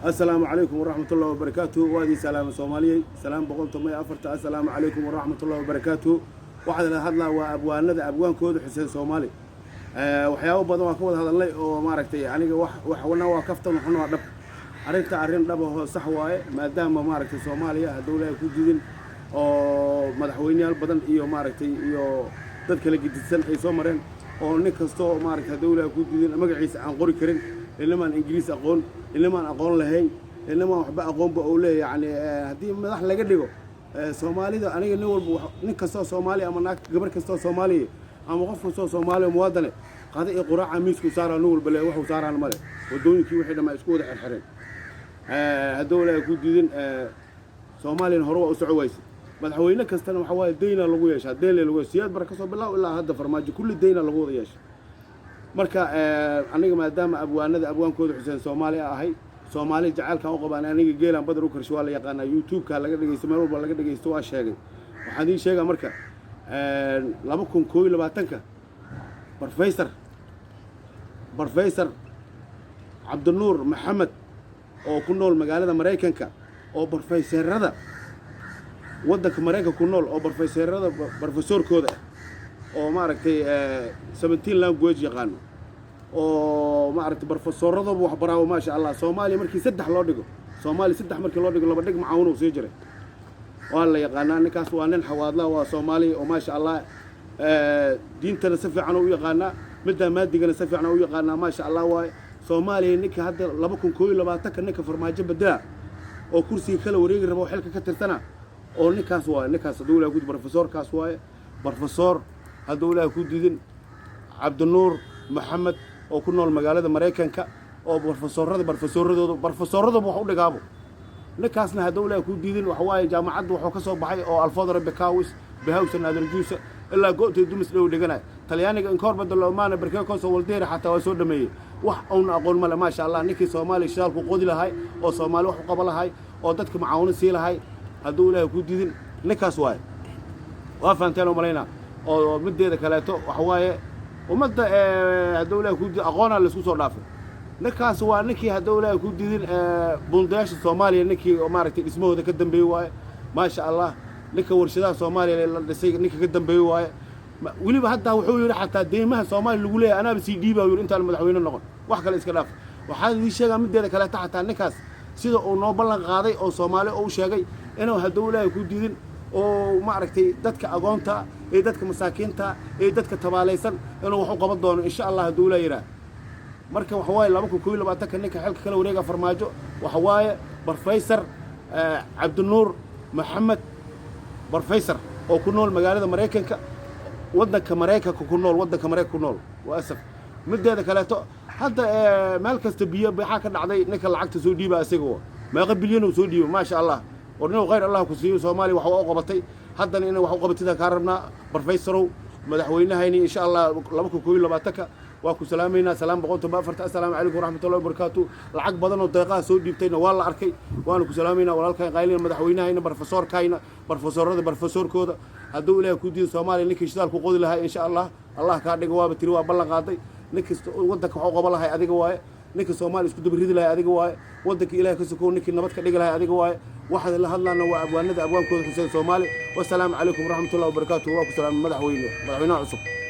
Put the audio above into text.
السلام عليكم ورحمة الله وبركاته. وادي سلام صومالي سلام بقولتم يا أفرت. السلام عليكم ورحمة الله وبركاته. واحد هذا وأبوان هذا أبوان كود حسين صومالي. وحياة بدو كود هذا الله وما ركتي يعني وحنا وقفت ونحن رب أرنت أرن ربه صح واي ما دام ما ركتي صوماليا هدول كودين أو مدحويني البدن إيو ما ركتي إيو تذكر لقيت السنة أي صومرين أو نكستو ما ركتي هدول كودين مقعيس عن قري كرين إنما الإنجليز أقول إنما أقول لهين إنما وحب أقول بقوله يعني هدي مدح لقديكو صومالي ده أنا نقول نكستو صومالي أما ناك قبل كستو صومالي أما غفر صومالي مواطنة هذا قراء عميس كسارة نقول بلا وحو صار على الملك ودوني كي واحد ما يسكود الحرين هدول كودين صومالي هروة أسعويس مدحوينا كستنا وحوالي دينا لغويش هدين لغويش سياد بركة بالله ولا هذا فرماج كل دينا لغويش marka aniga maadaama abwaan kooda xuseen Soomaaliya ahay Soomaali jacaylka u qabaan aniga geelan badar u karsho waa la yaqaan YouTube-ka laga dhageysto meel walba laga dhageysto waa sheegay waxaan idin sheegaa marka 2021ka Professor Cabdinuur Maxamed oo ku nool magaalada Mareykanka oo professorada wadanka Mareykanka ku nool oo professorkooda oo maaragtay 17 language yaqaan oo maaragtay professorada wax baraawo ma sha Allah Soomaali markii saddex loo dhigo Soomaali saddex markii loo dhigo laba dhig macaawin oo soo jiray waa la yaqaanaa ninkaas waa nin xawaadla waa Soomaali oo ma sha Allah diintana si fiican u yaqaanaa midda maadigana si fiican u yaqaanaa ma sha Allah waa Soomaali ninka hadda 2022 ninka farmaajo badala oo kursiga kala wareegi rabo xilka ka tirtana oo ninkaas dawladda guud professorkaas waa professor هذول كودين عبدالنور محمد أو كنا المجالات المريكانكا أو بروفيسور بوحول جابو نكاسنا هذول كودين وحواي جامعات وحكسوا بحي أو الفاضل بكاوس بهاوسن هذا الجوس إلا قلت يدومس لو لجنا تلياني إنكار بدل الأمانة بركاكوس والدير حتى وسود مي أو أقول ما شاء الله نكي صومالي شال وقودي لهاي أو صومالي وحقبل هاي أو دتك معاون سيل هاي هذول كودين نكاسواي وافنتينو ملينا oo mideeda kaleeto waxa waaye umada dawladda ku aqoon la isku soo dhaafay ninkaas waa ninkii dawladda ku diidin bundaasha Soomaaliya ninkii oo maaragtay dhismahooda ka dambeeyay waaye ma sha Allah ninka warshadaha Soomaaliya la dhisay ninka ka dambeeyay waaye waliba hadda wuxuu yiri xataa deemaha Soomaaliya lagu leeyahay anaba si dhiiba yiri inta madaxweyne noqon wax kale iska dhaaf waxa ii sheegay mideeda kaleeto xataa ninkaas sida uu noo ballan qaaday oo Soomaaliya uu sheegay inuu dawladda ku diidin oo maaragtay dadka aqoonta ee dadka masaakiinta ee dadka tabaalaysan inuu wax u qaban doono insha Allah dawla yira marka waxa waaye 2022 ninka xilka kala wareega farmaajo waxa waaye Professor Cabdinuur Maxamed Professor oo ku nool magaalada Mareykanka wadanka Mareykanka ku nool waasaf mideeda kaleeto hadda meel kasta biyo waxa ka dhacday ninka lacagta soo dhiiba asagoo meeqa bilyan oo soo dhiiba ma sha Allah ورنو غير الله كسيو سومالي وحو قبطي حتى إنه وحو قبطي كاربنا بروفيسورو مدحوينا هيني إن شاء الله لبكو كويل لباتك واكو سلامينا سلام بقولتم بافرت السلام عليكم ورحمة الله وبركاته العق بدن الدقيقة سود ديبتينا والله أركي وأنا كسلامينا ولا كاين قايلين مدحوينا هينا بروفيسور كاينا بروفيسور كودا هدول له كودي سومالي نك يشتغل كوقود لها إن شاء الله الله كارد جواب تروى بلغ قاضي نك ودك حقوق بالله هاي أدي جواي نك سومالي اسكت بريد لها أدي جواي ودك إله كسكون نك النبات كدي لها أدي جواي واحد اللي هلا أنا وأبوان كود حسين صومالي والسلام عليكم ورحمة الله وبركاته وأكو سلام مدحوينا عصب